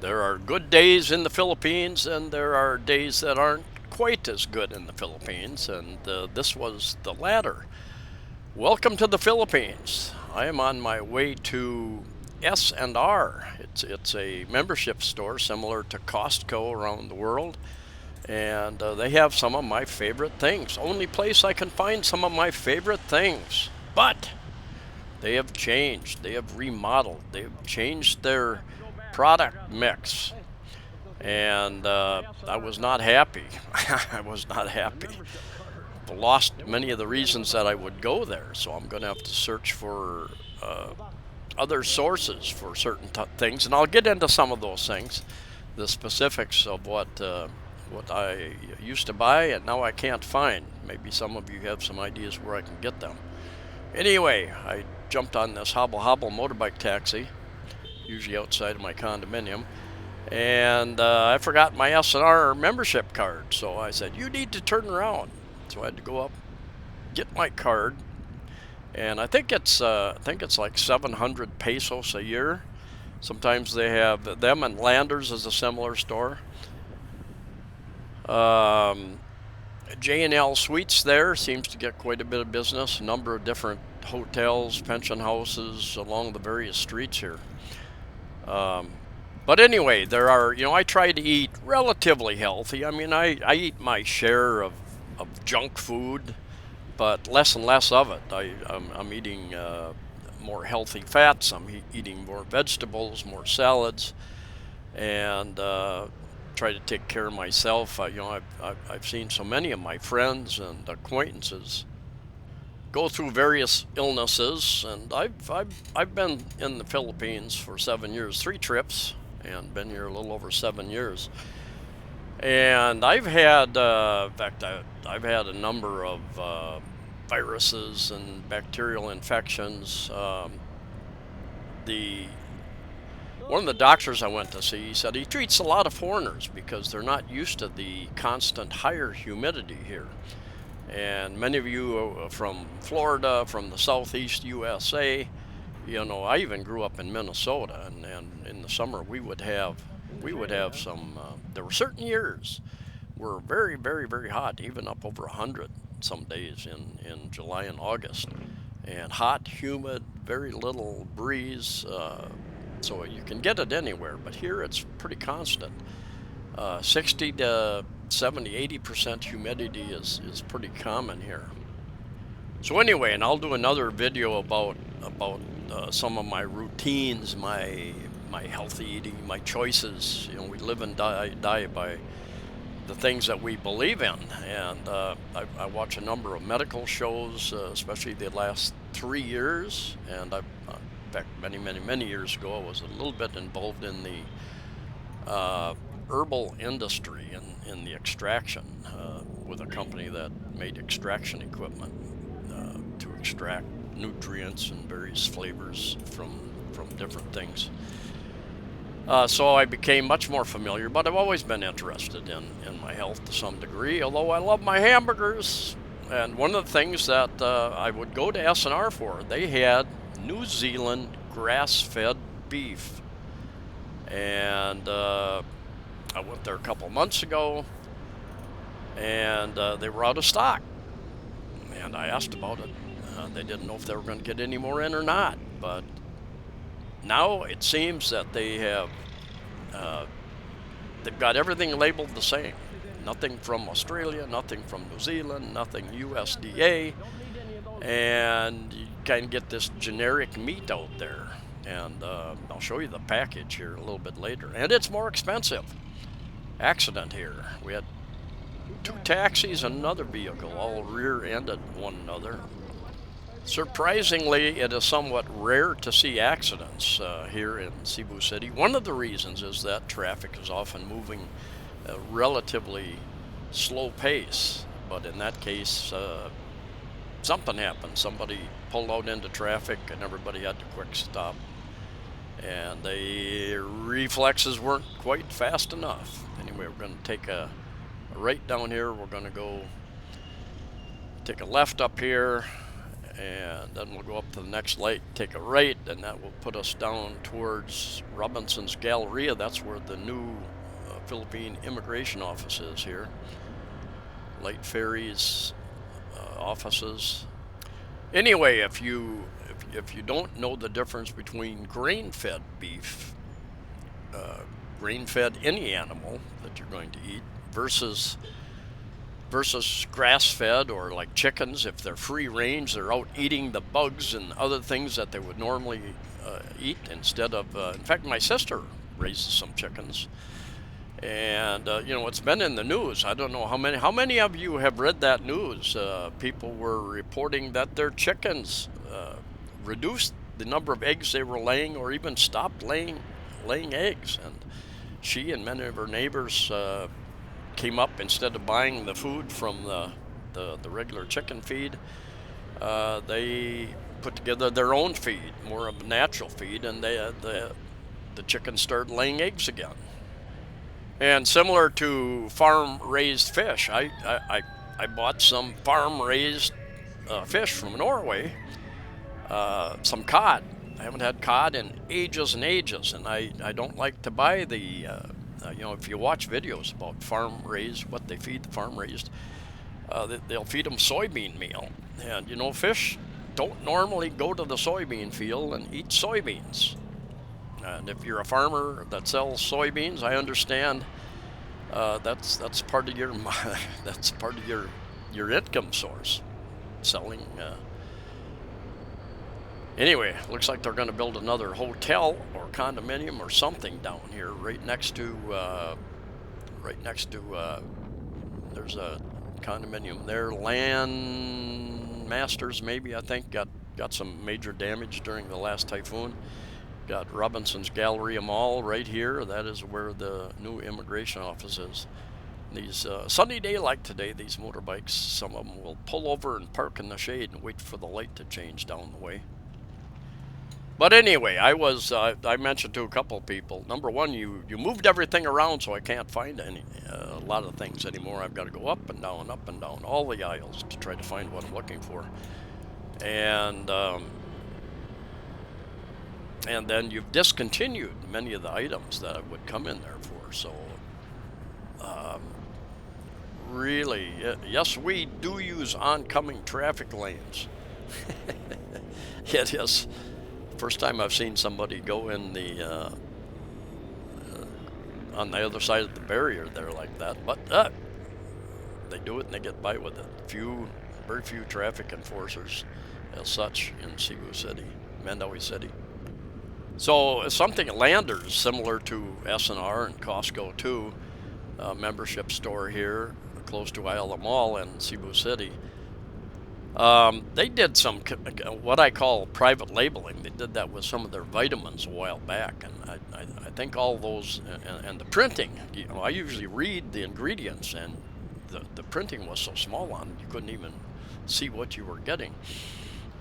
There are good days in the Philippines, and there are days that aren't quite as good in the Philippines, and this was the latter. Welcome to the Philippines. I am on my way to S&R. It's a membership store similar to Costco around the world, and they have some of my favorite things. Only place I can find some of my favorite things. But they have changed. They have remodeled. They've changed their product mix, and I was not happy. I was not happy. Lost many of the reasons that I would go there, so I'm going to have to search for other sources for certain things, and I'll get into some of those things, the specifics of what I used to buy and now I can't find. Maybe some of you have some ideas where I can get them. Anyway, I jumped on this hobble hobble motorbike taxi, usually outside of my condominium, and I forgot my S&R membership card. So I said, "You need to turn around." So I had to go up, get my card, and I think it's like 700 pesos a year. Sometimes they have them, and Landers is a similar store. Um, J&L Suites there seems to get quite a bit of business. A number of different hotels, pension houses along the various streets here. Um, but anyway, I try to eat relatively healthy. I mean, I eat my share of junk food, but less and less of it. I'm eating more healthy fats. I'm eating more vegetables, more salads, and try to take care of myself. I've seen so many of my friends and acquaintances go through various illnesses, and I've been in the Philippines for 7 years, 3 trips, and been here a little over 7 years. And in fact, I've had a number of viruses and bacterial infections. The One of the doctors I went to see, he said he treats a lot of foreigners because they're not used to the constant higher humidity here. And many of you from Florida, from the southeast USA, I even grew up in Minnesota, and in the summer we would have some. There were certain years were very, very, very hot, even up over 100 some days in July and August, and hot, humid, very little breeze. So you can get it anywhere, but here it's pretty constant. 60 to 70, 80% humidity is pretty common here. So anyway, and I'll do another video about some of my routines, my healthy eating, my choices. We live and die by the things that we believe in, and I watch a number of medical shows, especially the last 3 years, and in fact, many, many, many years ago, I was a little bit involved in the herbal industry in the extraction with a company that made extraction equipment to extract nutrients and various flavors from different things. So I became much more familiar, but I've always been interested in my health to some degree, although I love my hamburgers. And one of the things that I would go to S&R for, they had New Zealand grass-fed beef. And I went there a couple months ago, and they were out of stock. And I asked about it. They didn't know if they were going to get any more in or not. But now it seems that they've got everything labeled the same. Nothing from Australia, nothing from New Zealand, nothing USDA, and you kind of get this generic meat out there. And I'll show you the package here a little bit later. And it's more expensive. Accident here. We had 2 taxis and another vehicle all rear-ended one another. Surprisingly, it is somewhat rare to see accidents here in Cebu City. One of the reasons is that traffic is often moving at a relatively slow pace. But in that case, something happened. Somebody pulled out into traffic and everybody had to quick stop. And the reflexes weren't quite fast enough. Anyway, we're going to take a right down here. We're going to go take a left up here, and then we'll go up to the next light, take a right, and that will put us down towards Robinson's Galleria. That's where the new Philippine immigration office is here. Light ferries, offices. Anyway, if you don't know the difference between grain-fed beef, grain-fed any animal that you're going to eat, versus grass-fed, or like chickens, if they're free range, they're out eating the bugs and other things that they would normally eat instead of. In fact, my sister raises some chickens, and it's been in the news. I don't know how many of you have read that news. People were reporting that their chickens reduced the number of eggs they were laying, or even stopped laying eggs. And she and many of her neighbors came up, instead of buying the food from the regular chicken feed, they put together their own feed, more of a natural feed, and the chickens started laying eggs again. And similar to farm-raised fish, I bought some farm-raised fish from Norway, some cod. I haven't had cod in ages and ages, and I don't like to buy the, if you watch videos about farm-raised, what they feed the farm-raised, they'll feed them soybean meal. And fish don't normally go to the soybean field and eat soybeans. And if you're a farmer that sells soybeans, I understand that's part of your that's part of your income source, selling. Anyway, looks like they're going to build another hotel or condominium or something down here, right next to. There's a condominium there. Land Masters, maybe, I think, got some major damage during the last typhoon. Got Robinson's Galleria Mall right here. That is where the new immigration office is. These sunny day like today, these motorbikes, some of them will pull over and park in the shade and wait for the light to change down the way. But anyway, I mentioned to a couple people, number one, you moved everything around, so I can't find a lot of things anymore. I've got to go up and down all the aisles to try to find what I'm looking for. And then you've discontinued many of the items that I would come in there for. So, really, yes, we do use oncoming traffic lanes. It is. First time I've seen somebody go in the on the other side of the barrier there like that, but they do it and they get by with it. Very few traffic enforcers as such in Cebu City, Mandaue City. So something Landers, similar to S&R and Costco too, membership store here close to Isla Mall in Cebu City. They did some what I call private labeling. They did that with some of their vitamins a while back, and I think all those and the printing. I usually read the ingredients, and the printing was so small on it you couldn't even see what you were getting.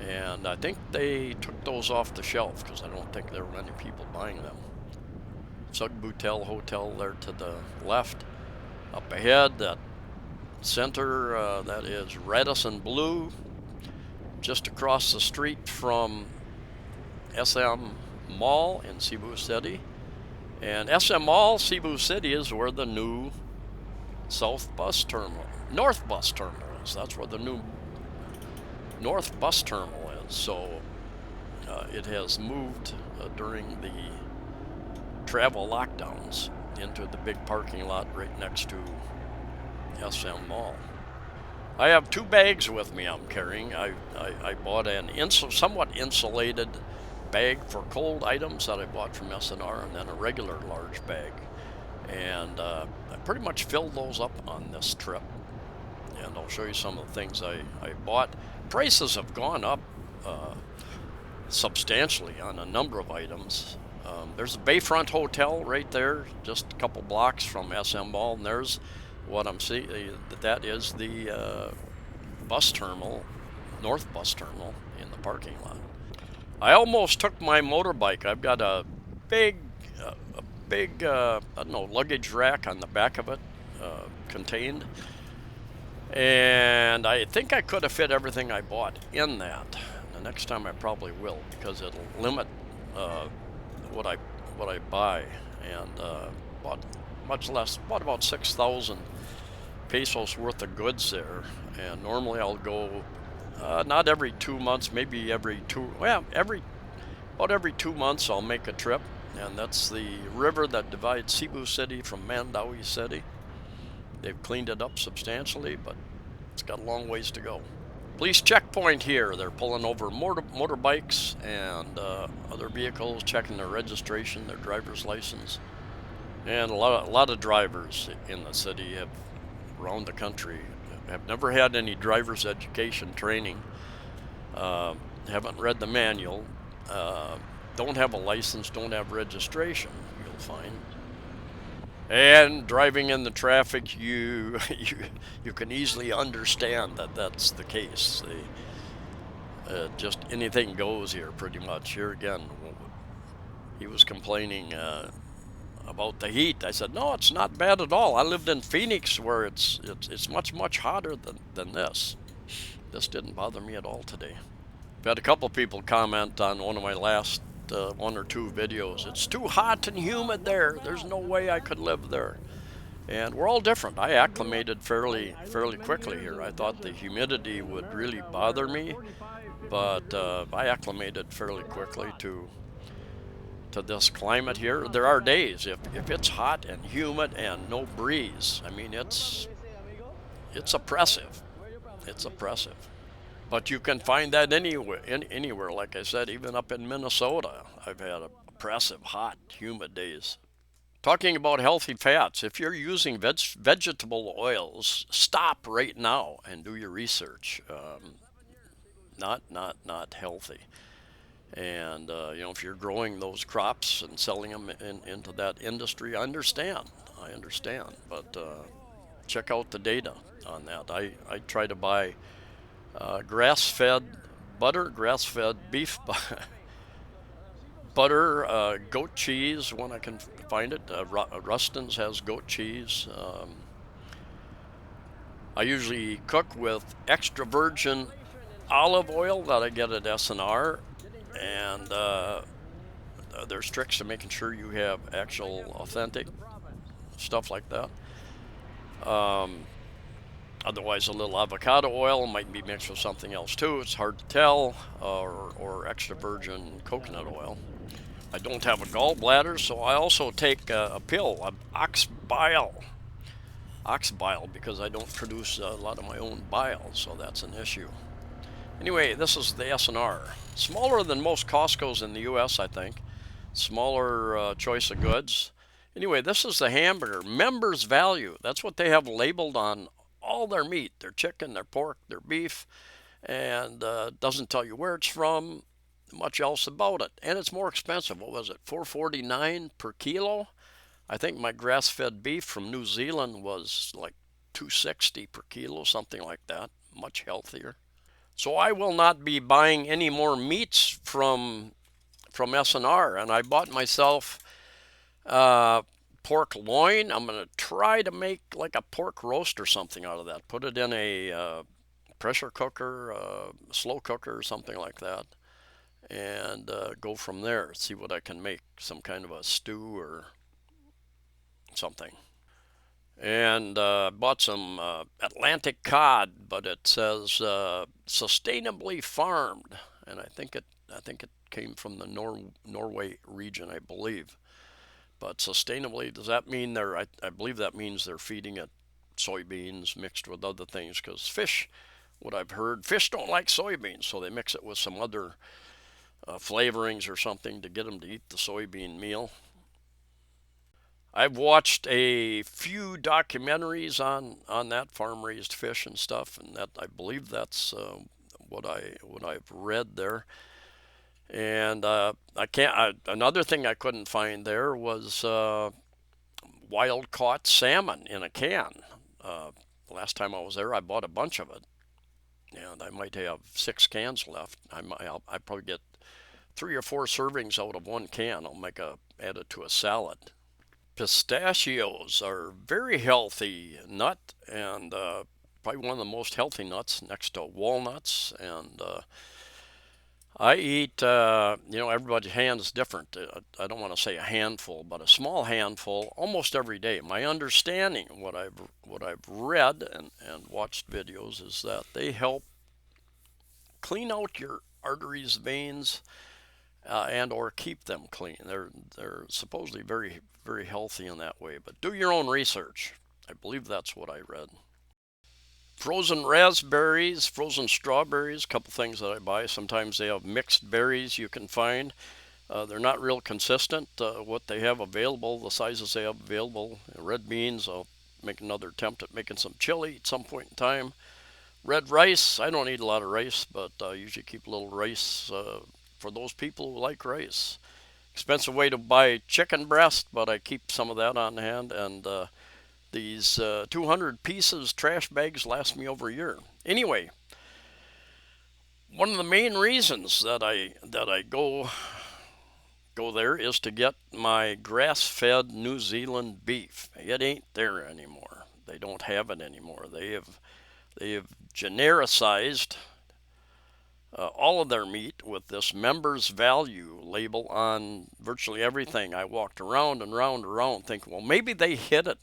And I think they took those off the shelf because I don't think there were many people buying them. Sugbutel Hotel there to the left. Up ahead, that center, that is Radisson Blue. Just across the street from SM Mall in Cebu City. And SM Mall, Cebu City, is where the new North Bus Terminal is. That's where the new North Bus Terminal is. So it has moved during the travel lockdowns into the big parking lot right next to SM Mall. I have 2 bags with me I'm carrying. I bought an somewhat insulated bag for cold items that I bought from S&R, and then a regular large bag. And I pretty much filled those up on this trip. And I'll show you some of the things I bought. Prices have gone up substantially on a number of items. There's a Bayfront Hotel right there, just a couple blocks from SM Mall, and there's what I'm seeing. That is the bus terminal, North Bus Terminal, in the parking lot. I almost took my motorbike. I've got a big luggage rack on the back of it, contained. And I think I could have fit everything I bought in that. The next time I probably will, because it'll limit uh, what I what I buy, and bought much less. Bought about 6,000 pesos worth of goods there, and normally I'll go not every 2 months, maybe every two. Well, every 2 months I'll make a trip, and that's the river that divides Cebu City from Mandaue City. They've cleaned it up substantially, but it's got a long ways to go. Police checkpoint here. They're pulling over motorbikes and other vehicles, checking their registration, their driver's license, and a lot of drivers in the city have around the country have never had any driver's education training, uh, haven't read the manual, uh, don't have a license, don't have registration. You'll find. And driving in the traffic, you can easily understand that that's the case. Just anything goes here, pretty much. Here again, he was complaining about the heat. I said, no, it's not bad at all. I lived in Phoenix, where it's much hotter than this. This didn't bother me at all today. I've had a couple people comment on one of my last one or two videos. It's too hot and humid there. There's no way I could live there. And we're all different. I acclimated fairly quickly here. I thought the humidity would really bother me, but I acclimated fairly quickly to this climate here. There are days if it's hot and humid and no breeze. I mean, it's oppressive. It's oppressive. But you can find that anywhere. Like I said, even up in Minnesota, I've had oppressive, hot, humid days. Talking about healthy fats, if you're using vegetable oils, stop right now and do your research. Not healthy. And if you're growing those crops and selling them into that industry, I understand. I understand. But check out the data on that. I try to buy grass-fed butter, grass-fed beef butter, goat cheese when I can find it. Rustin's has goat cheese. I usually cook with extra virgin olive oil that I get at S&R, and there's tricks to making sure you have actual authentic stuff like that. Um, Otherwise, a little avocado oil might be mixed with something else too. It's hard to tell, or extra virgin coconut oil. I don't have a gallbladder, so I also take a pill, ox bile, because I don't produce a lot of my own bile, so that's an issue. Anyway, this is the S&R. Smaller than most Costco's in the U.S., I think. Smaller choice of goods. Anyway, this is the hamburger. Members value. That's what they have labeled on all their meat, their chicken, their pork, their beef, and doesn't tell you where it's from, much else about it. And it's more expensive. What was it, $4.49 per kilo? I think my grass-fed beef from New Zealand was like $2.60 per kilo, something like that. Much healthier. So I will not be buying any more meats from S&R, and I bought myself uh, pork loin. I'm going to try to make like a pork roast or something out of that. Put it in a pressure cooker, slow cooker, or something like that, and go from there. See what I can make, some kind of a stew or something. And bought some Atlantic cod, but it says sustainably farmed, and I think it came from the Norway region, I believe. But sustainably, does that mean I believe that means they're feeding it soybeans mixed with other things, because fish, what I've heard, fish don't like soybeans, so they mix it with some other flavorings or something to get them to eat the soybean meal. I've watched a few documentaries on that farm raised fish and stuff, and that I believe that's what I've read there. And I can't. Another thing I couldn't find there was wild caught salmon in a can. Uh, Last time I was there, I bought a bunch of it, and I might have 6 cans left. I probably get 3 or 4 servings out of one can. I'll add it to a salad. Pistachios are very healthy nut, and probably one of the most healthy nuts next to walnuts. And I eat, everybody's hand is different. I don't want to say a handful, but a small handful almost every day. My understanding, what I've read and watched videos, is that they help clean out your arteries, veins, and or keep them clean. They're supposedly very very healthy in that way. But do your own research. I believe that's what I read. Frozen raspberries, frozen strawberries, a couple things that I buy. Sometimes they have mixed berries you can find. They're not real consistent. What they have available, the sizes they have available. Red beans, I'll make another attempt at making some chili at some point in time. Red rice, I don't eat a lot of rice, but I usually keep a little rice for those people who like rice. Expensive way to buy chicken breast, but I keep some of that on hand. And these 200 pieces trash bags last me over a year. Anyway, one of the main reasons that I go there is to get my grass-fed New Zealand beef. It ain't there anymore. They don't have it anymore. They have genericized all of their meat with this members value label on virtually everything. I walked around and round and around thinking, well, maybe they hit it.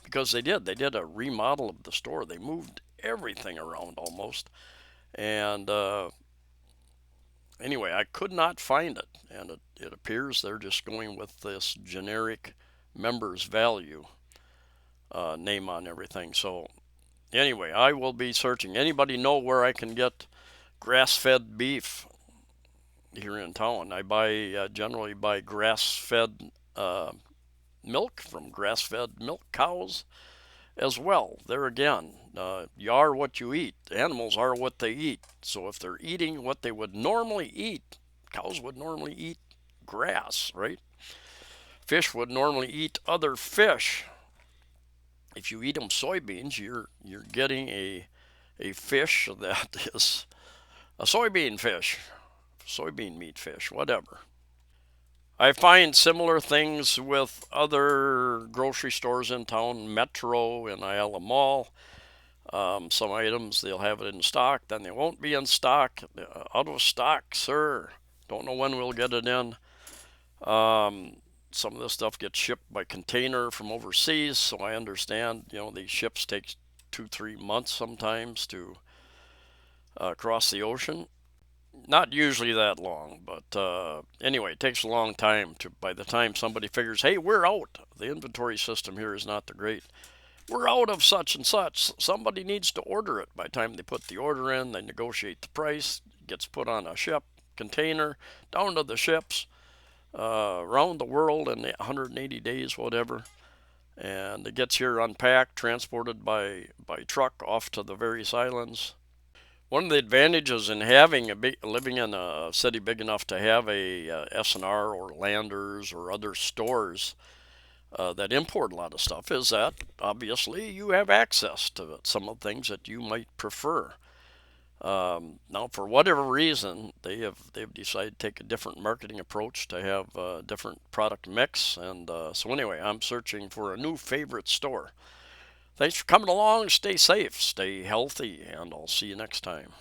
Because they did a remodel of the store. They moved everything around almost. And anyway, I could not find it. And it appears they're just going with this generic members value name on everything. So anyway, I will be searching. Anybody know where I can get grass-fed beef here in town? I generally buy grass-fed milk from grass-fed milk cows as well. There again, you are what you eat. Animals are what they eat. So if they're eating what they would normally eat, cows would normally eat grass, right? Fish would normally eat other fish. If you eat them soybeans, you're getting a fish that is a soybean fish, soybean meat fish, whatever. I find similar things with other grocery stores in town, Metro and Ayala Mall. Some items they'll have it in stock, then they won't be in stock. Out of stock, sir. Don't know when we'll get it in. Some of this stuff gets shipped by container from overseas, so I understand, these ships take 2-3 months sometimes to cross the ocean. Not usually that long, but anyway, it takes a long time by the time somebody figures, hey, we're out. The inventory system here is not the great. We're out of such and such. Somebody needs to order it. By the time they put the order in, they negotiate the price, it gets put on a ship, container, down to the ships, around the world in 180 days, whatever. And it gets here unpacked, transported by truck off to the various islands. One of the advantages in living in a city big enough to have a S&R or Landers or other stores that import a lot of stuff is that obviously you have access to some of the things that you might prefer. Now, for whatever reason, they've decided to take a different marketing approach to have a different product mix, and so anyway, I'm searching for a new favorite store. Thanks for coming along. Stay safe, stay healthy, and I'll see you next time.